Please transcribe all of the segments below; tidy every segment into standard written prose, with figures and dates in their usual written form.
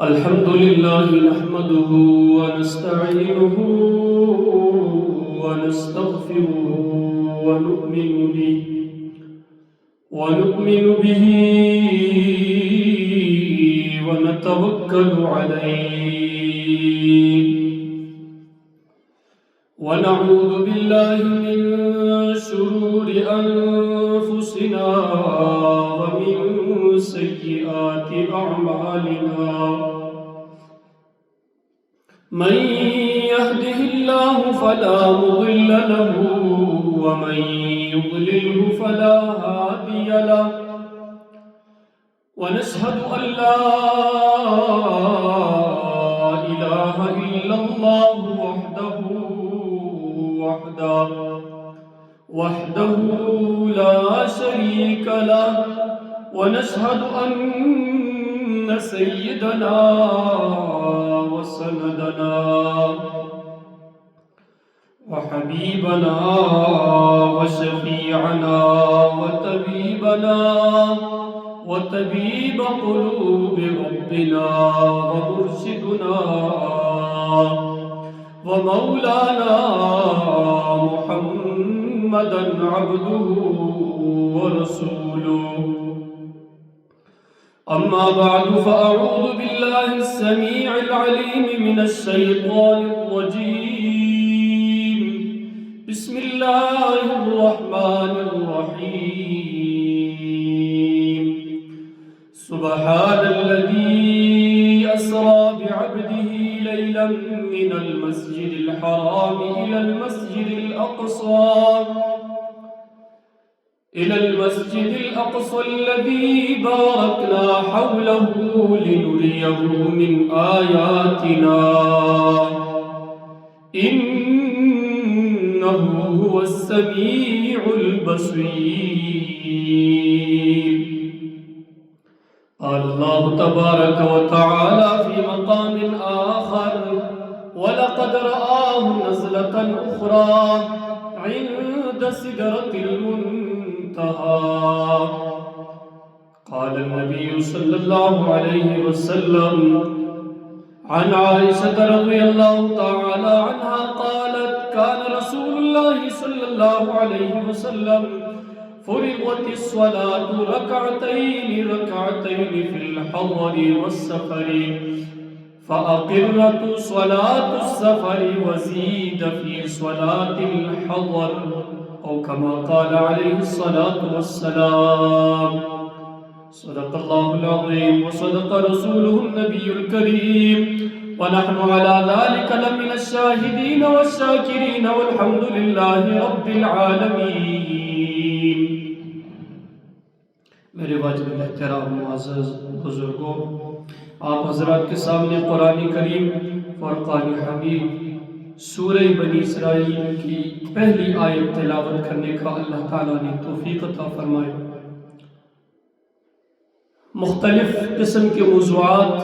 الحمد لله نحمده ونستعينه ونستغفره ونؤمن به ونتوكل عليه ونعوذ بالله من شرور أنفسنا ومن سيئات أعمالنا من يهده الله فلا مضل له ومن يضلله فلا هادي له ونشهد أن لا إله إلا الله وحده لا شريك له ونشهد أن سيدنا وسندنا وحبيبنا وشفيعنا وطبيب قلوب ربنا ومرشدنا ومولانا محمدا عبده ورسوله أما بعد فأعوذ بالله السميع العليم من الشيطان الرجيم بسم الله الرحمن الرحيم سبحان الذي أسرى بعبده ليلا من المسجد الحرام إلى المسجد الأقصى الذي باركنا حوله لنريه من آياتنا إنه هو السميع البصير قال الله تبارك وتعالى في مقام آخر ولقد رآه نزلة أخرى عند سدرة المنتهى قال النبي صلى الله عليه وسلم عن عائشة رضي الله تعالى عنها قالت كان رسول الله صلى الله عليه وسلم فرضت الصلاة ركعتين في الحضر والسفر فأقرت صلاة السفر وزيد في صلاة الحضر أو كما قال عليه الصلاة والسلام صدق الله العظيم وصدق رسوله النبي الكريم ونحن على ذلك لمن الشاهدين والشاكرين والحمد لله رب العالمين میرے واجب الاحترام معزز بزرگوں، آپ حضرات کے سامنے قرآن کریم فرقان حمید سورہ بنی اسرائیل کی پہلی آیت تلاوت کرنے کا اللہ تعالیٰ نے توفیق عطا فرمائے۔ مختلف قسم کے موضوعات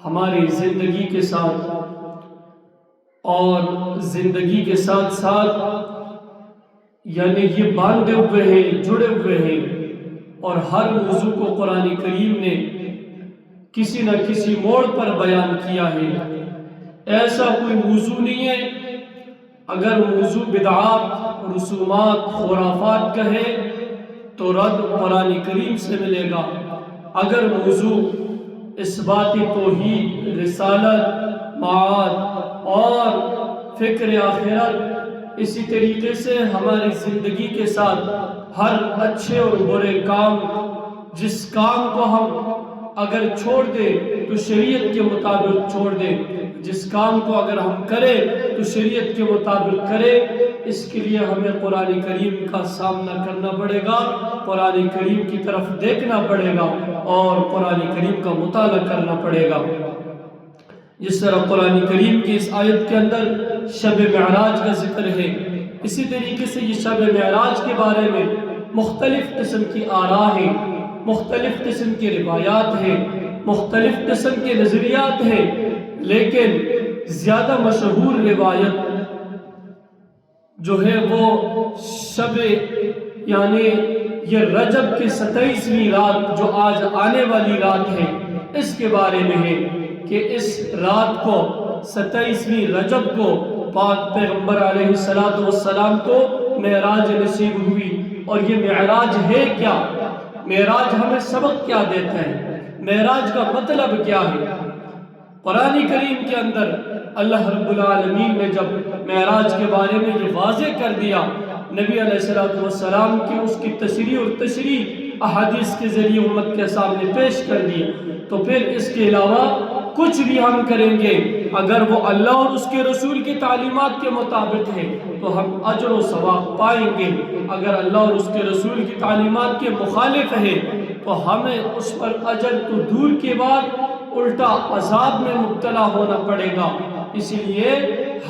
ہماری زندگی کے ساتھ اور زندگی کے ساتھ ساتھ یعنی یہ باندھے ہوئے ہیں، جڑے ہوئے ہیں، اور ہر موضوع کو قرآن کریم نے کسی نہ کسی موڑ پر بیان کیا ہے۔ ایسا کوئی موضوع نہیں ہے، اگر موضوع بدعات، رسومات، خرافات کا ہے تو رد قرآن کریم سے ملے گا۔ اگر موضوع اثبات توحید، رسالت، معاد اور فکر آخرت، اسی طریقے سے ہماری زندگی کے ساتھ ہر اچھے اور برے کام، جس کام کو ہم اگر چھوڑ دیں تو شریعت کے مطابق چھوڑ دیں، جس کام کو اگر ہم کریں تو شریعت کے مطابق کریں، اس کے لیے ہمیں قرآن کریم کا سامنا کرنا پڑے گا، قرآن کریم کی طرف دیکھنا پڑے گا اور قرآن کریم کا مطالعہ کرنا پڑے گا۔ جس طرح قرآن کریم کی اس آیت کے اندر شب معراج کا ذکر ہے، اسی طریقے سے یہ شب معراج کے بارے میں مختلف قسم کی آراء ہیں، مختلف قسم کی روایات ہیں، مختلف قسم کے نظریات ہیں، لیکن زیادہ مشہور روایت جو ہے وہ شب یعنی یہ رجب کی 27ویں رات جو آج آنے والی رات ہے، اس کے بارے میں ہے کہ اس رات کو 27ویں رجب کو پاک پیغمبر علیہ السلام کو معراج نصیب ہوئی۔ اور یہ معراج ہے کیا؟ معراج ہمیں سبق کیا دیتا ہے؟ معراج کا مطلب کیا ہے؟ قرآن کریم کے اندر اللہ رب العالمین نے جب معراج کے بارے میں یہ واضح کر دیا، نبی علیہ السلام کی اس کی تشریح احادیث کے ذریعے امت کے سامنے پیش کر دی، تو پھر اس کے علاوہ کچھ بھی ہم کریں گے اگر وہ اللہ اور اس کے رسول کی تعلیمات کے مطابق ہے تو ہم اجر و ثواب پائیں گے۔ اگر اللہ اور اس کے رسول کی تعلیمات کے مخالف ہے تو ہمیں اس پر اجر تو دور کے بعد الٹا عذاب میں مبتلا ہونا پڑے گا۔ اس لیے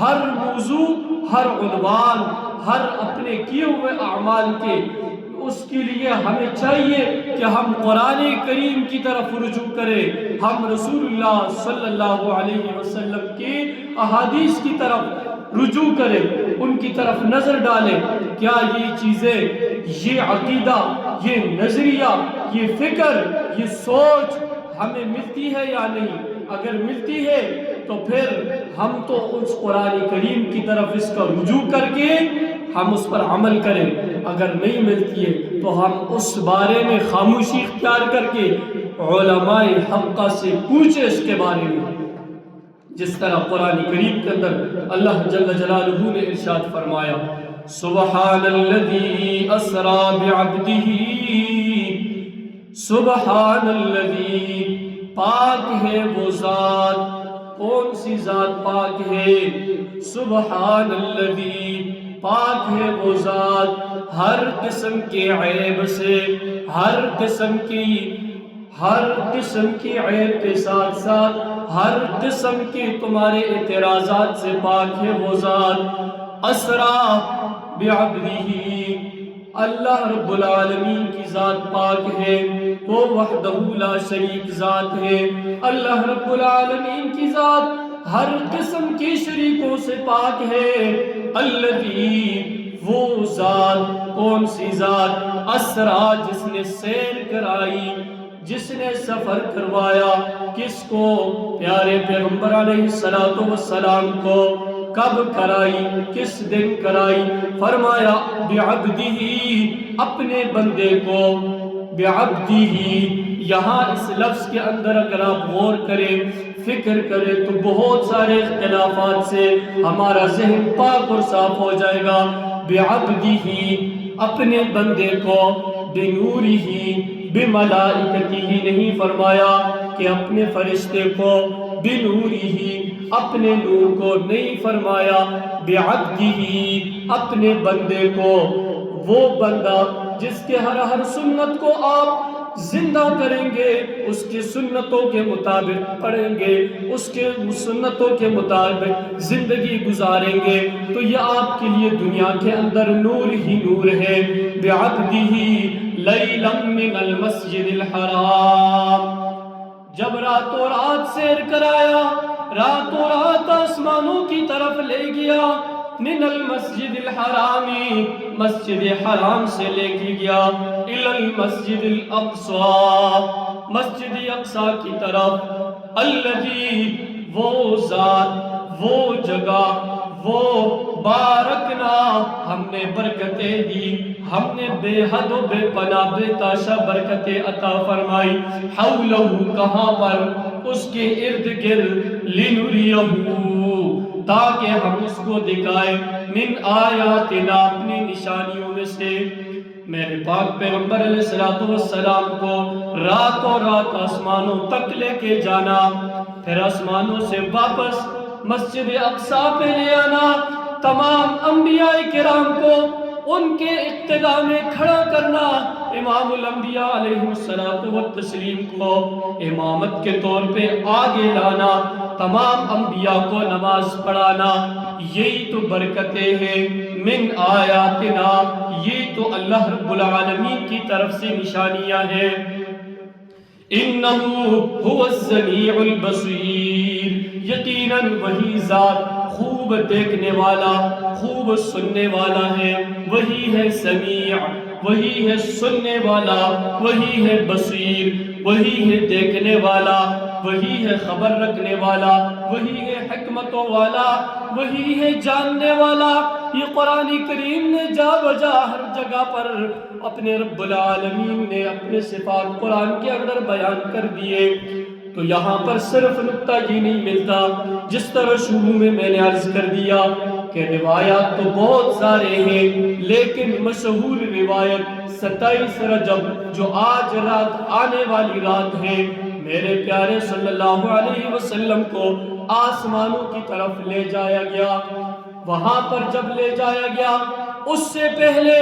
ہر موضوع، ہر عنوان، ہر اپنے کیے ہوئے اعمال کے اس کے لیے ہمیں چاہیے کہ ہم قرآن کریم کی طرف رجوع کریں، ہم رسول اللہ صلی اللہ علیہ وسلم کی احادیث کی طرف رجوع کریں، ان کی طرف نظر ڈالیں، کیا یہ چیزیں، یہ عقیدہ، یہ نظریہ، یہ فکر، یہ سوچ ہمیں ملتی ہے یا نہیں؟ اگر ملتی ہے تو پھر ہم تو اس قرآن کریم کی طرف اس کا رجوع کر کے ہم اس پر عمل کریں، اگر نہیں ملتی ہے تو ہم اس بارے میں خاموشی اختیار کر کے علماء حقہ سے پوچھیں اس کے بارے میں، جس طرح قرآن کریم کے اندر اللہ جل جلالہ نے ارشاد فرمایا، سبحان الذی اسرا بعبدہ، سبحان الذی، پاک ہے وہ ذات۔ کون سی ذات پاک ہے؟ سبحان الذی، پاک ہے وہ ذات ہر قسم کے عیب سے، ہر قسم کی عیب کے ساتھ ساتھ ہر قسم کی تمہارے اعتراضات سے پاک ہے وہ ذات۔ اسرا بعبدہ، اللہ رب العالمین کی ذات پاک ہے، وہ وحدہ لا شریک ذات ہے۔ اللہ رب العالمین کی ذات ہر قسم کی شریکوں سے پاک ہے۔ الذی، وہ ذات، کون سی ذات؟ اسرا، جس نے سیر کرائی، جس نے سفر کروایا، کس کو؟ پیارے پیغمبر علیہ السلام کو۔ کب کرائی؟ کس دن کرائی؟ فرمایا بعبدہ، اپنے بندے کو۔ بعبدہ، یہاں اس لفظ کے اندر اگر آپ غور کریں، فکر کریں تو بہت سارے اختلافات سے ہمارا ذہن پاک اور صاف ہو جائے گا۔ بعبدہ، اپنے بندے کو، بنورہ، بملائکتہ نہیں فرمایا کہ اپنے فرشتے کو، بنورہ، اپنے نور کو نہیں فرمایا، بعبدہ، اپنے بندے کو۔ وہ بندہ جس کے ہر سنت کو آپ زندہ کریں گے، اس کی سنتوں کے مطابق پڑھیں گے، اس کے سنتوں کے مطابق زندگی گزاریں گے تو یہ آپ کے لیے دنیا کے اندر نور ہی نور ہے۔ بعبدہ لیلا من المسجد الحرام، جب راتوں رات سیر کرایا، راتوں رات آسمانوں کی طرف لے گیا، من المسجد الحرامی، مسجد حرام سے لے کے گیا، الی المسجد الاقصی، مسجد اقصی کی طرف، الذی، وہ ذات، وہ جگہ، وہ بارکنا، ہم نے برکتیں دی، ہم نے بے حد و بے پناہ بے تاشا برکتیں عطا فرمائی، حولہ، کہاں پر؟ اس کے ارد گرد، لنریہ، تاکہ ہم اس کو دکھائیں، من آیاتنا، اپنی نشانیوں میں سے۔ میرے پاک پیغمبر علیہ السلام کو راتوں رات آسمانوں تک لے کے جانا، پھر آسمانوں سے واپس مسجد اقصی پہ لے آنا، تمام انبیاء کرام کو ان کے اقتداء میں کھڑا کرنا، امام الانبیاء علیہ السلام کو امامت کے طور پہ آگے لانا، تمام انبیاء کو نماز پڑھانا، یہی تو برکتیں ہیں۔ من آیاتنا، یہ تو اللہ رب العالمین کی طرف سے نشانیاں ہیں۔ انہو هو السمیع البصیر، یقیناً وہی ذات خوب دیکھنے والا، خوب سننے والا ہے، وہی ہے سمیع، وہی ہے سننے والا، وہی ہے بصیر، وہی ہے دیکھنے والا، وہی ہے خبر رکھنے والا، وہی ہے حکمتوں والا، وہی ہے جاننے والا۔ یہ قرآن کریم نے جا بجا ہر جگہ پر اپنے رب العالمین نے اپنے صفات قرآن کے اندر بیان کر دیے۔ تو یہاں پر صرف نقطہ یہ نہیں ملتا، جس طرح شروع میں نے عرض کر دیا کہ روایات تو بہت سارے ہیں، لیکن مشہور روایت 27 رجب جو آج رات آنے والی رات ہے، میرے پیارے صلی اللہ علیہ وسلم کو آسمانوں کی طرف لے جایا گیا۔ وہاں پر جب لے جایا گیا، اس سے پہلے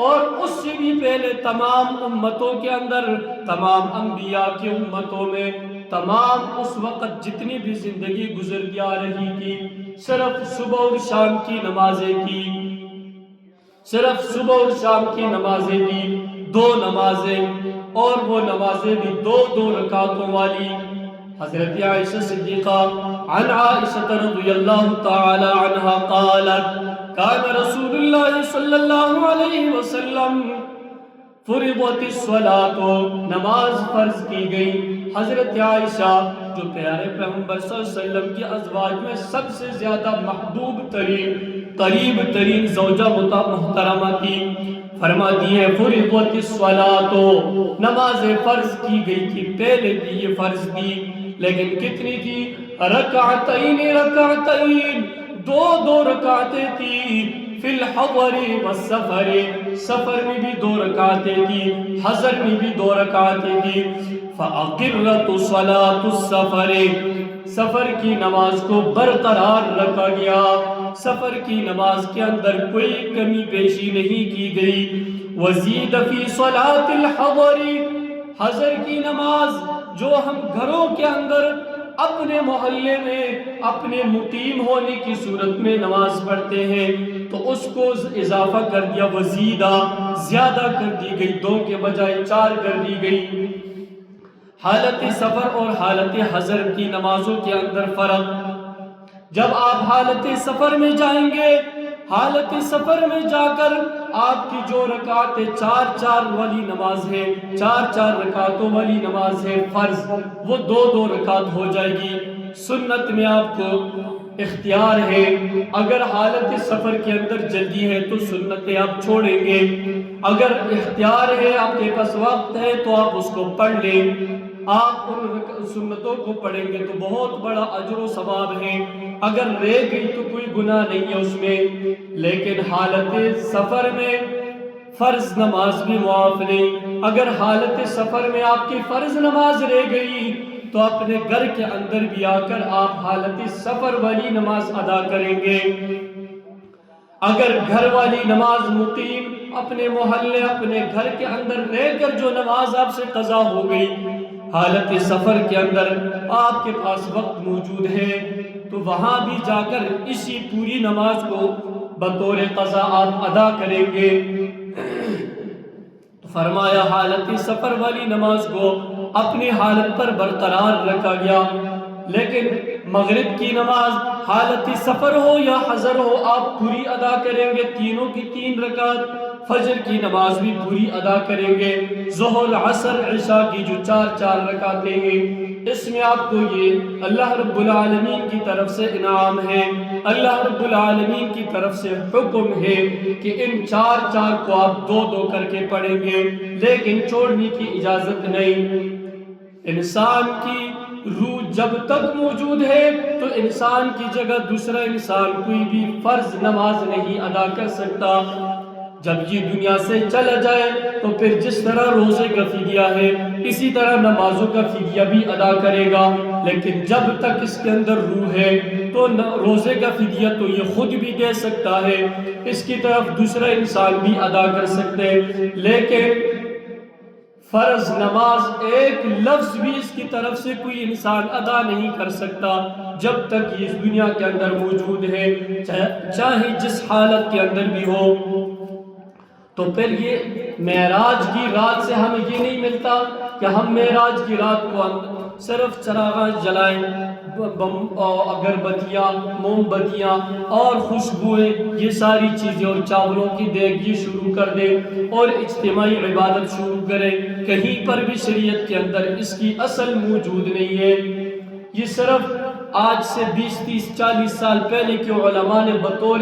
اور اس سے بھی پہلے تمام امتوں کے اندر، تمام انبیاء کی امتوں میں، تمام اس وقت جتنی بھی زندگی گزرتی آ رہی تھی، صرف صبح اور شام کی نمازیں کی، صرف صبح اور شام کی نمازیں دی، 2 نمازیں، اور وہ نمازیں بھی 2 رکعتوں والی۔ حضرت عائشہ صدیقہ عن عائشہ رضی اللہ تعالی عنہ قالت کان رسول اللہ صلی اللہ علیہ وسلم فرضت الصلاۃ، نماز فرض کی گئی۔ حضرت عائشہ جو پیارے پیغمبر صلی اللہ علیہ وسلم کی ازواج میں سب سے زیادہ محبوب ترین، قریب ترین زوجہ محترمہ تھی، فرماتی ہے فرضت الصلاۃ، نماز فرض کی گئی تھی، پہلے بھی یہ فرض تھی، لیکن کتنی تھی؟ رکعتین رکعتین، 2 رکعتیں تھی، فی الحضر والسفر، سفر میں بھی 2 رکعتیں تھی، حضر میں بھی 2 رکعتیں تھی۔ فأقرت صلاة السفر، سفر کی نماز کو برقرار رکھا گیا، سفر کی نماز کے اندر کوئی کمی بیشی نہیں کی گئی۔ وزید فی صلاة الحضر، حضر کی نماز جو ہم گھروں کے اندر اپنے محلے میں اپنے مقیم ہونے کی صورت میں نماز پڑھتے ہیں، تو اس کو اضافہ کر دیا، وزیدہ، زیادہ کر دی گئی، 2 کے بجائے 4 کر دی گئی۔ حالت سفر اور حالت حضر کی نمازوں کے اندر فرق، جب آپ حالت سفر میں جائیں گے، حالت سفر میں جا کر آپ کی جو رکعتیں 4 والی نماز ہے، 4 رکعتوں والی نماز ہے فرض، وہ 2 رکعت ہو جائے گی۔ سنت میں آپ کو اختیار ہے، اگر حالت سفر کے اندر جلدی ہے تو سنتیں آپ چھوڑیں گے، اگر اختیار ہے، آپ کے پاس وقت ہے، تو آپ اس کو پڑھ لیں۔ آپ ان سنتوں کو پڑھیں گے تو بہت بڑا اجر و ثواب ہے، اگر رہ گئی تو کوئی گناہ نہیں ہے اس میں۔ لیکن حالت سفر میں فرض نماز بھی معاف نہیں، اگر حالت سفر میں آپ کی فرض نماز رہ گئی تو اپنے گھر کے اندر بھی آ کر آپ حالت سفر والی نماز ادا کریں گے۔ اگر گھر والی نماز مقیم اپنے محلے اپنے گھر کے اندر رہ کر جو نماز آپ سے قضا ہو گئی، حالت سفر کے اندر آپ کے پاس وقت موجود ہے، تو وہاں بھی جا کر اسی پوری نماز کو بطور قضا آپ ادا کریں گے۔ فرمایا حالت سفر والی نماز کو اپنی حالت پر برقرار رکھا گیا، لیکن مغرب کی نماز حالت سفر ہو یا حضر ہو آپ پوری ادا کریں گے، تینوں کی 3 رکعت۔ فجر کی نماز بھی پوری ادا کریں گے، ظہر عصر عشاء کی جو 4 رکعتیں ہیں، اس میں آپ کو یہ اللہ رب العالمین کی طرف سے انعام ہے، اللہ رب العالمین کی طرف سے حکم ہے کہ ان 4 کو آپ 2 کر کے پڑھیں گے، لیکن چھوڑنے کی اجازت نہیں۔ انسان کی روح جب تک موجود ہے تو انسان کی جگہ دوسرا انسان کوئی بھی فرض نماز نہیں ادا کر سکتا۔ جب یہ دنیا سے چلا جائے تو پھر جس طرح روزے کا فدیہ ہے اسی طرح نمازوں کا فدیہ بھی ادا کرے گا، لیکن جب تک اس کے اندر روح ہے تو روزے کا فدیہ تو یہ خود بھی دے سکتا ہے، اس کی طرف دوسرا انسان بھی ادا کر سکتے، لیکن فرض نماز ایک لفظ بھی اس کی طرف سے کوئی انسان ادا نہیں کر سکتا جب تک یہ اس دنیا کے اندر موجود ہے، چاہے جس حالت کے اندر بھی ہو۔ تو پھر یہ معراج کی رات سے ہمیں یہ نہیں ملتا کہ ہم معراج کی رات کو صرف چراغاں جلائیں، اگربتیاں، موم بتیاں اور خوشبوئیں، یہ ساری چیزیں اور چاولوں کی دیگ یہ شروع کر دیں اور اجتماعی عبادت شروع کریں۔ کہیں پر بھی شریعت کے اندر اس کی اصل موجود نہیں ہے۔ یہ صرف آج سے 20-30-40 سال پہلے کے علماء نے بطور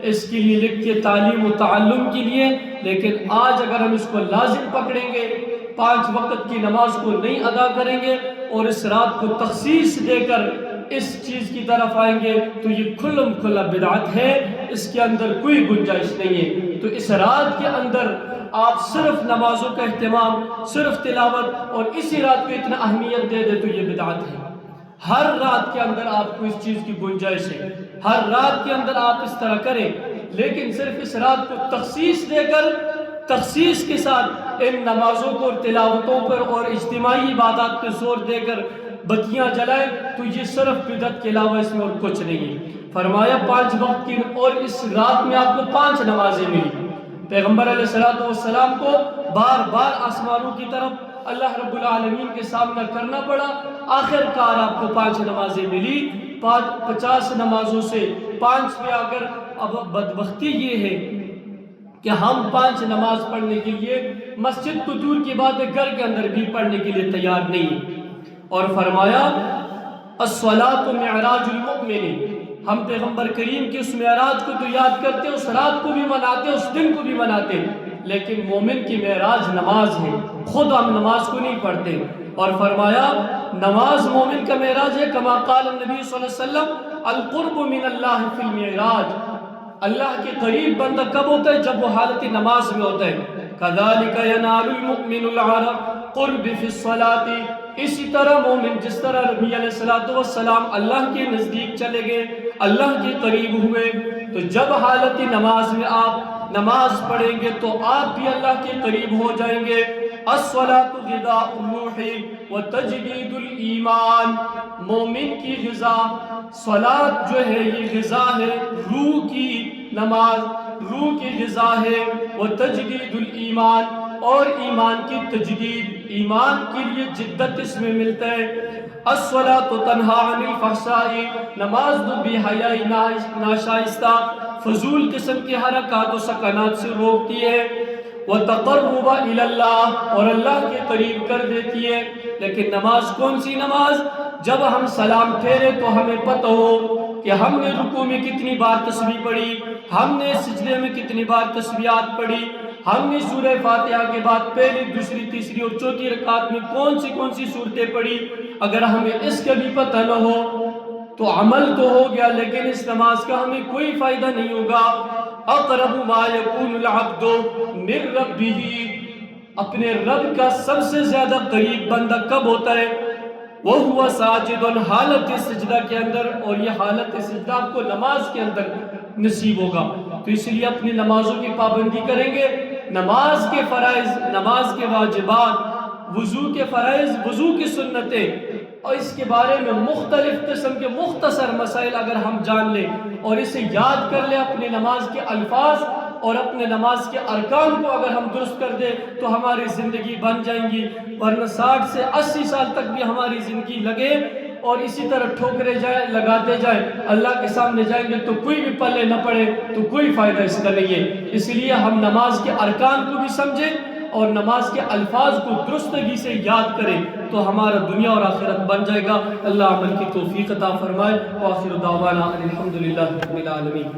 اس کے لیے لکھ تعلیم و تعلم کے لیے، لیکن آج اگر ہم اس کو لازم پکڑیں گے، 5 وقت کی نماز کو نہیں ادا کریں گے اور اس رات کو تخصیص دے کر اس چیز کی طرف آئیں گے تو یہ کھلم کھلا بدعت ہے، اس کے اندر کوئی گنجائش نہیں ہے۔ تو اس رات کے اندر آپ صرف نمازوں کا اہتمام، صرف تلاوت اور اسی رات کو اتنا اہمیت دے دے تو یہ بدعت ہے۔ ہر رات کے اندر آپ کو اس چیز کی گنجائش ہے، ہر رات کے اندر آپ اس طرح کریں، لیکن صرف اس رات کو تخصیص دے کر، تخصیص کے ساتھ ان نمازوں کو اور تلاوتوں پر اور اجتماعی عبادات پہ زور دے کر بتیاں جلائیں تو یہ صرف بدعت کے علاوہ اس میں اور کچھ نہیں ہے۔ فرمایا 5 وقت کی، اور اس رات میں آپ کو 5 نمازیں ملی۔ پیغمبر علیہ السلام کو بار بار آسمانوں کی طرف اللہ رب العالمین کے سامنا کرنا پڑا، آخر کار آپ کو 5 نمازیں ملی۔ 50 نمازوں سے 5 پہ آ کر اب بدبختی یہ ہے کہ ہم 5 نماز پڑھنے کے لیے مسجد تو دور کی بات ہے، گھر کے اندر بھی پڑھنے کے لیے تیار نہیں ہے۔ اور فرمایا الصلاۃ معراج المؤمن، ہم پیغمبر کریم کی اس معراج کو تو یاد کرتے ہیں، اس رات کو بھی مناتے ہیں، اس دن کو بھی مناتے ہیں، لیکن مومن کی معراج نماز ہے، خود ہم نماز کو نہیں پڑھتے۔ اور فرمایا نماز مومن کا معراج ہے، کما قال النبی صلی اللہ علیہ وسلم القرب من اللہ فی المعراج، اللہ کے قریب بندہ کب ہوتا ہے؟ جب وہ حالت نماز میں ہوتا ہے۔ کذالک ینال المؤمن العرب قرب فی الصلاۃ، اسی طرح مومن جس طرح نبی علیہ السلام اللہ کے نزدیک چلے گئے، اللہ کے قریب ہوئے، تو جب حالت نماز میں آپ نماز پڑھیں گے تو آپ بھی اللہ کے قریب ہو جائیں گے۔ الصلاۃ غذاء الروح وتجدید الایمان، مومن کی غذا صلاۃ جو ہے یہ غذا ہے روح کی، نماز روح کی غذا ہے، وتجدید الایمان، اور ایمان کی تجدید، ایمان کے لیے جدت اس میں ملتا ہے۔ الصلاۃ تنہی عن الفحشاء، نماز تو بے حیائی، ناشائستہ فضول قسم کی حرکات و سکنات سے روکتی ہے، وتقرب الی اللہ، اور اللہ کے قریب کر دیتی ہے۔ لیکن نماز کون سی نماز؟ جب ہم سلام پھیرے تو ہمیں پتہ ہو کہ ہم نے رکوع میں کتنی بار تسبیح پڑھی، ہم نے سجدے میں کتنی بار تسبیحات پڑھی، ہم نے سورہ فاتحہ کے بعد پہلی، دوسری، تیسری اور چوتھی رکعت میں کون سی صورتیں پڑھی۔ اگر ہمیں اس کا بھی پتہ نہ ہو تو عمل تو ہو گیا لیکن اس نماز کا ہمیں کوئی فائدہ نہیں ہوگا۔ اقرب ما یکون العبد من ربہ، اپنے رب کا سب سے زیادہ قریب بندہ کب ہوتا ہے؟ وَهُوَ ساجد، حالت سجدہ کے اندر، اور یہ حالت سجدہ آپ کو نماز کے اندر نصیب ہوگا۔ تو اس لیے اپنی نمازوں کی پابندی کریں گے، نماز کے فرائض، نماز کے واجبات، وضو کے فرائض، وضو کی سنتیں، اور اس کے بارے میں مختلف قسم کے مختصر مسائل اگر ہم جان لیں اور اسے یاد کر لیں، اپنے نماز کے الفاظ اور اپنے نماز کے ارکان کو اگر ہم درست کر دیں تو ہماری زندگی بن جائیں گی، ورنہ 60 سے 80 سال تک بھی ہماری زندگی لگے اور اسی طرح ٹھوکرے جائیں، لگاتے جائیں، اللہ کے سامنے جائیں گے تو کوئی بھی پلے نہ پڑے تو کوئی فائدہ اس کا نہیں ہے۔ اس لیے ہم نماز کے ارکان کو بھی سمجھیں اور نماز کے الفاظ کو درستگی سے یاد کریں تو ہمارا دنیا اور آخرت بن جائے گا۔ اللہ عمل کی توفیق عطا فرمائے۔ وآخر دعوانا الحمدللہ رب العالمین۔